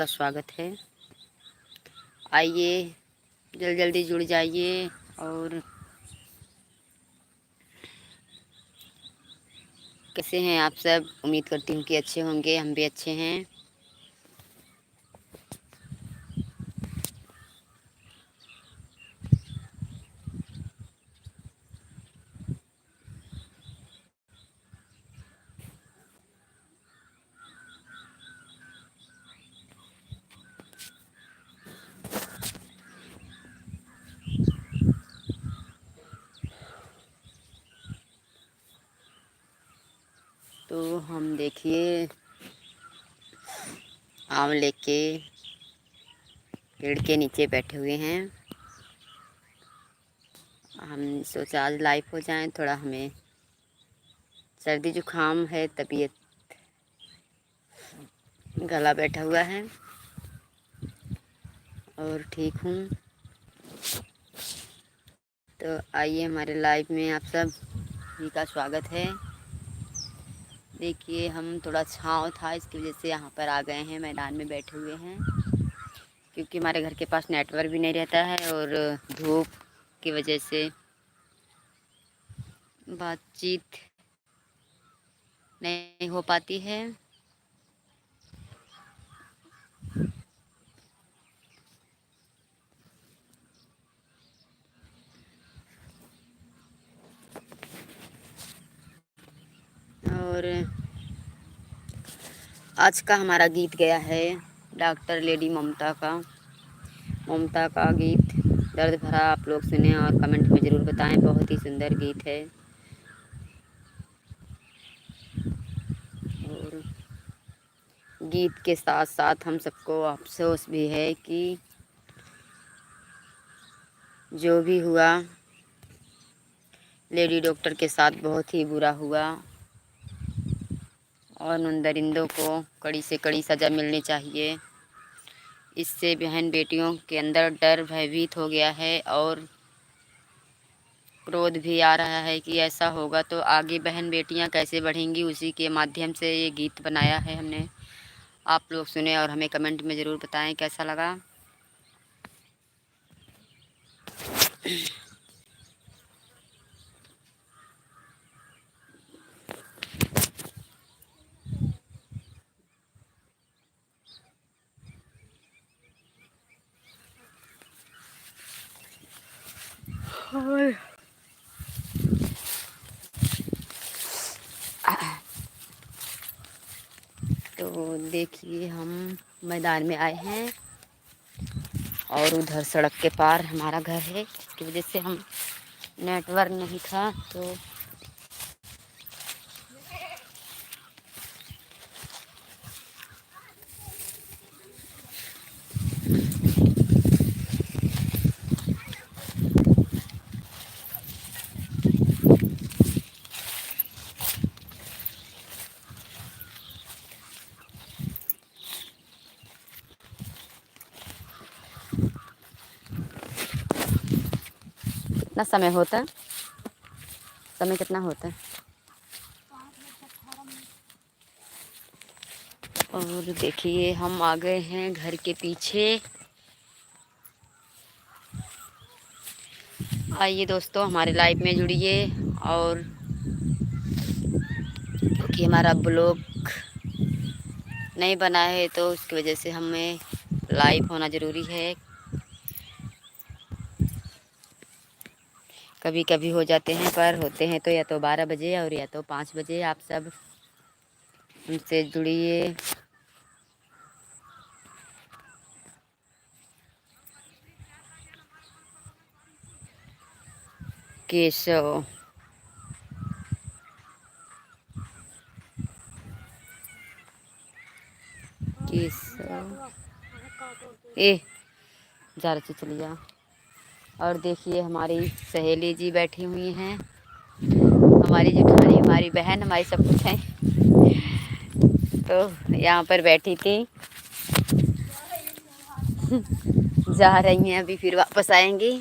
का स्वागत है। आइए, जल्दी जल्दी जुड़ जाइए। और कैसे हैं आप सब? उम्मीद करती हूँ कि अच्छे होंगे। हम भी अच्छे हैं। तो हम देखिए आंवले के पेड़ के नीचे बैठे हुए हैं। हम सोचा आज लाइव हो जाएं। थोड़ा हमें सर्दी जुकाम है, तबीयत गला बैठा हुआ है और ठीक हूँ। तो आइए, हमारे लाइव में आप सब जी का स्वागत है। देखिए, हम थोड़ा छाँव था, इसकी वजह से यहाँ पर आ गए हैं, मैदान में बैठे हुए हैं। क्योंकि हमारे घर के पास नेटवर्क भी नहीं रहता है और धूप की वजह से बातचीत नहीं हो पाती है। और आज का हमारा गीत गया है डॉक्टर लेडी ममता का गीत दर्द भरा। आप लोग सुने और कमेंट में ज़रूर बताएं। बहुत ही सुंदर गीत है। और गीत के साथ साथ हम सबको अफसोस भी है कि जो भी हुआ लेडी डॉक्टर के साथ बहुत ही बुरा हुआ और उन दरिंदों को कड़ी से कड़ी सज़ा मिलनी चाहिए। इससे बहन बेटियों के अंदर डर भयभीत हो गया है और क्रोध भी आ रहा है कि ऐसा होगा तो आगे बहन बेटियां कैसे बढ़ेंगी। उसी के माध्यम से ये गीत बनाया है हमने। आप लोग सुने और हमें कमेंट में ज़रूर बताएं कैसा लगा। तो देखिए, हम मैदान में आए हैं और उधर सड़क के पार हमारा घर है। इसकी वजह से हम नेटवर्क नहीं था तो कितना समय होता है? समय कितना होता है? और देखिए, हम आ गए हैं घर के पीछे। आइए दोस्तों, हमारे लाइव में जुड़िए। और क्योंकि हमारा ब्लॉग नहीं बना है तो उसकी वजह से हमें लाइव होना ज़रूरी है। कभी कभी हो जाते हैं, पर होते हैं तो या तो 12 बजे और या तो 5 बजे। आप सब हमसे जुड़िए। केशव केशव ए जा रही, चली जा। और देखिए, हमारी सहेली जी बैठी हुई हैं, हमारी जेठानी, हमारी बहन, हमारी सब कुछ है। तो यहाँ पर बैठी थी, जा रही हैं, अभी फिर वापस आएंगी।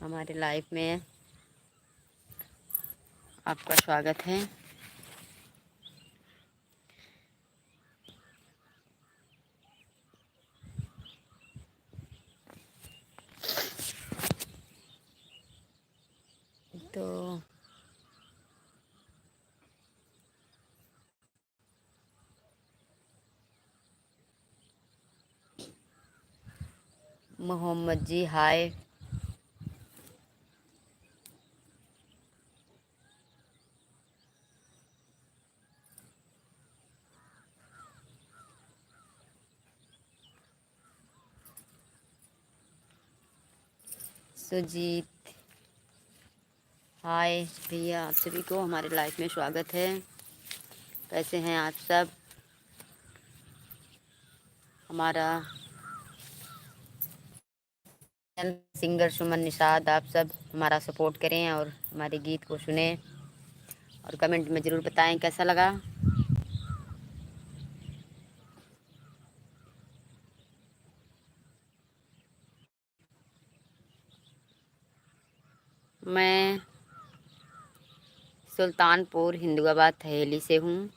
हमारे लाइफ में आपका स्वागत है। तो मोहम्मद जी हाय। सुजीत हाय भैया, आप सभी को हमारे लाइफ में स्वागत है। कैसे हैं आप सब? हमारा सिंगर सुमन निषाद, आप सब हमारा सपोर्ट करें और हमारे गीत को सुने और कमेंट में ज़रूर बताएं कैसा लगा। मैं सुल्तानपुर हिंदुआबाद थहेली से हूँ,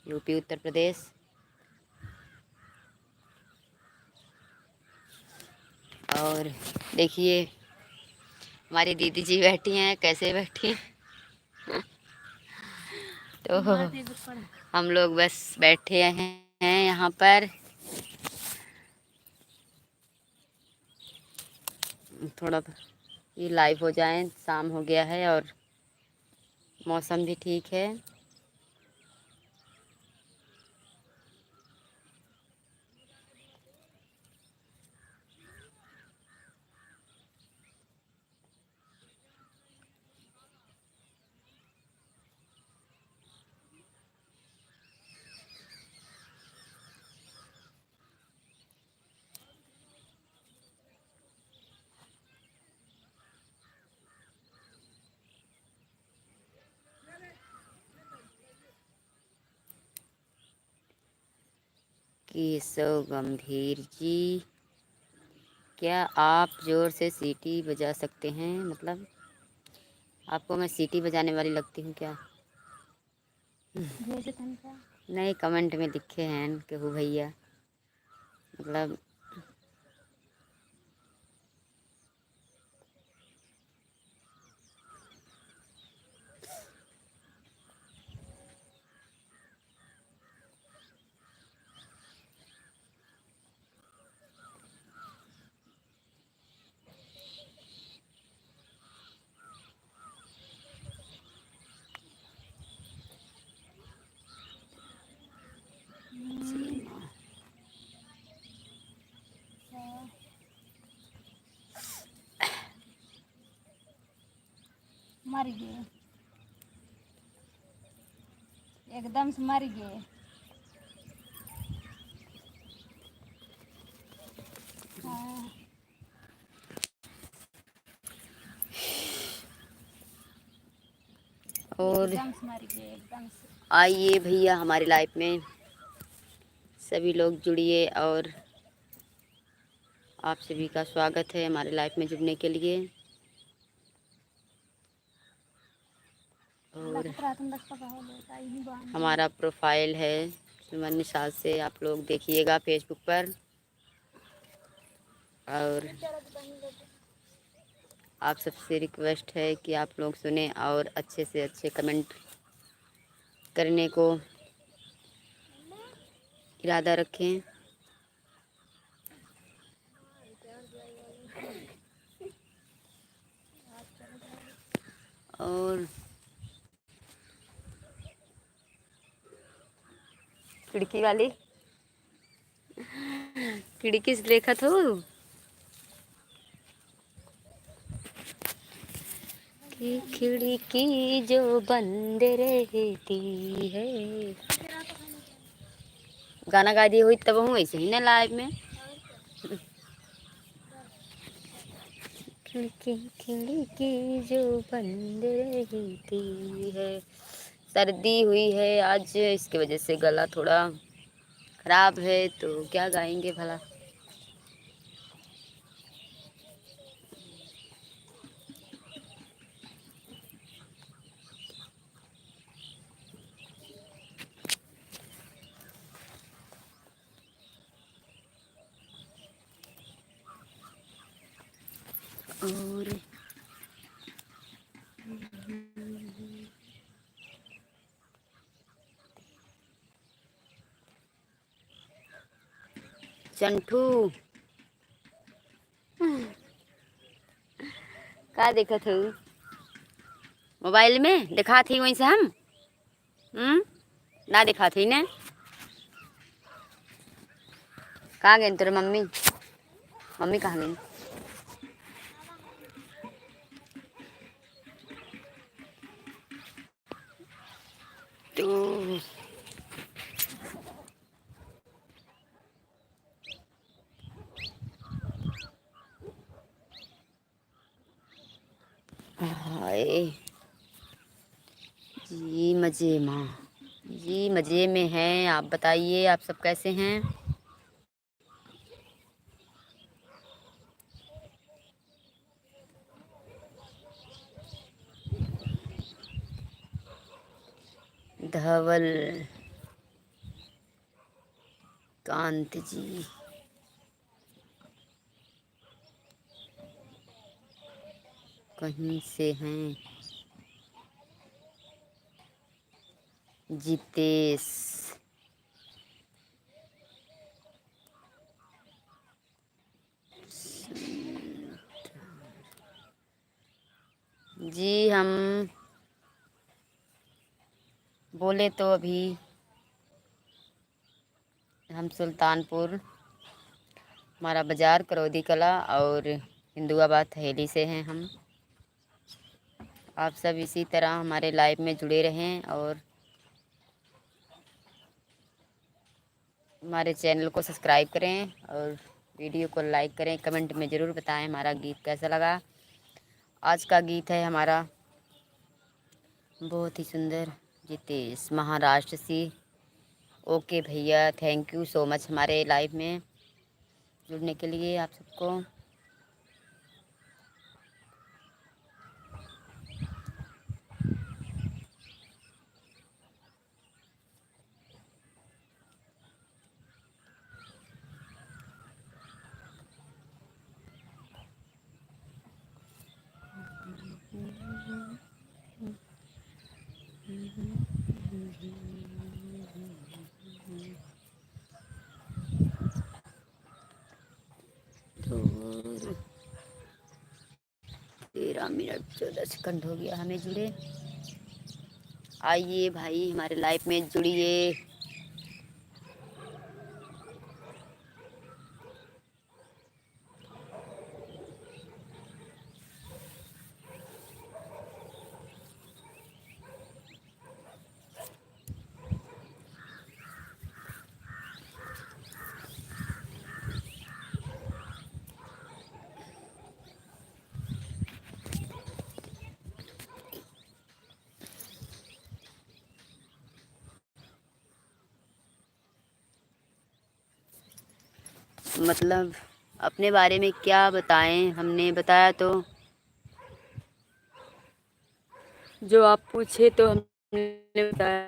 यूपी उत्तर प्रदेश। और देखिए हमारी दीदी जी बैठी हैं, कैसे बैठी हैं। तो हम लोग बस बैठे हैं यहाँ पर। थोड़ा ये लाइव हो जाए, शाम हो गया है और मौसम भी ठीक है। केशव गंभीर जी, क्या आप ज़ोर से सीटी बजा सकते हैं? मतलब आपको मैं सीटी बजाने वाली लगती हूँ क्या? नहीं, कमेंट में लिखे हैं कि हो भैया, मतलब मर गए, एकदम से मर गए। हाँ, और एकदम से मर गए, एकदम से। आइए भैया हमारी लाइफ में सभी लोग जुड़िए और आप सभी का स्वागत है हमारे लाइफ में जुड़ने के लिए। और हमारा प्रोफाइल है सुमन निषाद से, आप लोग देखिएगा फेसबुक पर। और आप सबसे रिक्वेस्ट है कि आप लोग सुने और अच्छे से अच्छे कमेंट करने को इरादा रखें। और खिड़की वाली खिड़की से देखा तो कि खिड़की जो बंद रहती है। गाना गा दी हुई तब हूँ ऐसे ही ना लाइव में। खिड़की खिड़की जो बंद रहती है। सर्दी हुई है आज, इसकी वजह से गला थोड़ा खराब है, तो क्या गाएंगे भला। और चंटू का देखत हूँ मोबाइल में दिखा थी वहीं से हम ना दिखा थी ने कहाँ गई तेरे मम्मी मम्मी कहाँ गई तो हाय जी मज़े माँ जी मज़े में हैं। आप बताइए आप सब कैसे हैं। धवल कांत जी कहीं से हैं। जितेश जी हम बोले तो अभी हम सुल्तानपुर हमारा बाज़ार करौदी कला और हिंदुआबाद हवेली से हैं हम। आप सब इसी तरह हमारे लाइव में जुड़े रहें और हमारे चैनल को सब्सक्राइब करें और वीडियो को लाइक करें। कमेंट में ज़रूर बताएं हमारा गीत कैसा लगा। आज का गीत है हमारा बहुत ही सुंदर जितेश महाराष्ट्र से। ओके भैया थैंक यू सो मच हमारे लाइव में जुड़ने के लिए आप सबको। तो 13 मिनट 14 सेकंड हो गया हमें जुड़े। आइए भाई हमारे लाइव में जुड़िए। मतलब अपने बारे में क्या बताएं। हमने बताया तो जो आप पूछे तो हमने बताया।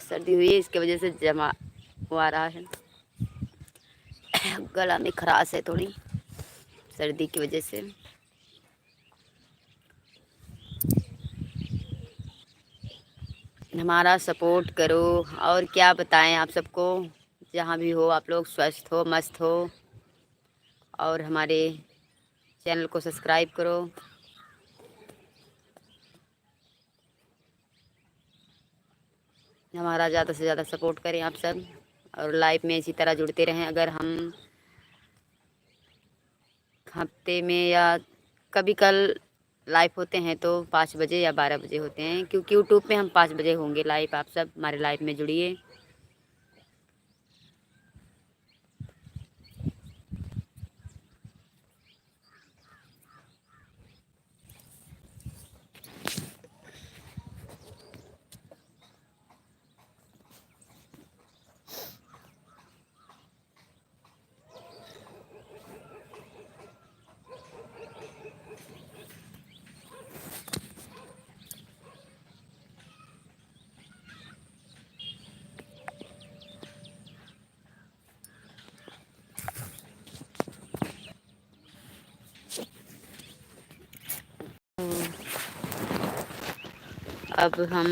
सर्दी हुई है इसके वजह से जमा हुआ रहा है। गला में खराश है थोड़ी सर्दी की वजह से। हमारा सपोर्ट करो और क्या बताएं आप सबको। जहाँ भी हो आप लोग स्वस्थ हो मस्त हो और हमारे चैनल को सब्सक्राइब करो। हमारा ज़्यादा से ज़्यादा सपोर्ट करें आप सब और लाइव में इसी तरह जुड़ते रहें। अगर हम हफ्ते में या कभी कल लाइव होते हैं तो 5 बजे या 12 बजे होते हैं क्योंकि यूट्यूब पे हम 5 बजे होंगे लाइव। आप सब हमारे लाइव में जुड़िए। अब हम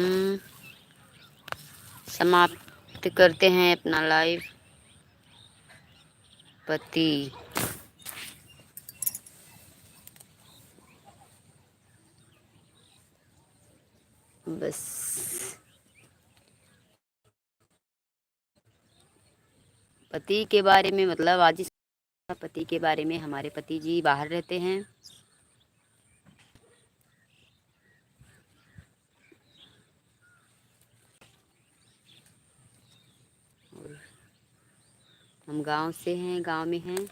समाप्त करते हैं अपना लाइव। पति बस पति के बारे में मतलब आज ही पति के बारे में, हमारे पति जी बाहर रहते हैं। हम गांव से हैं, गांव में हैं।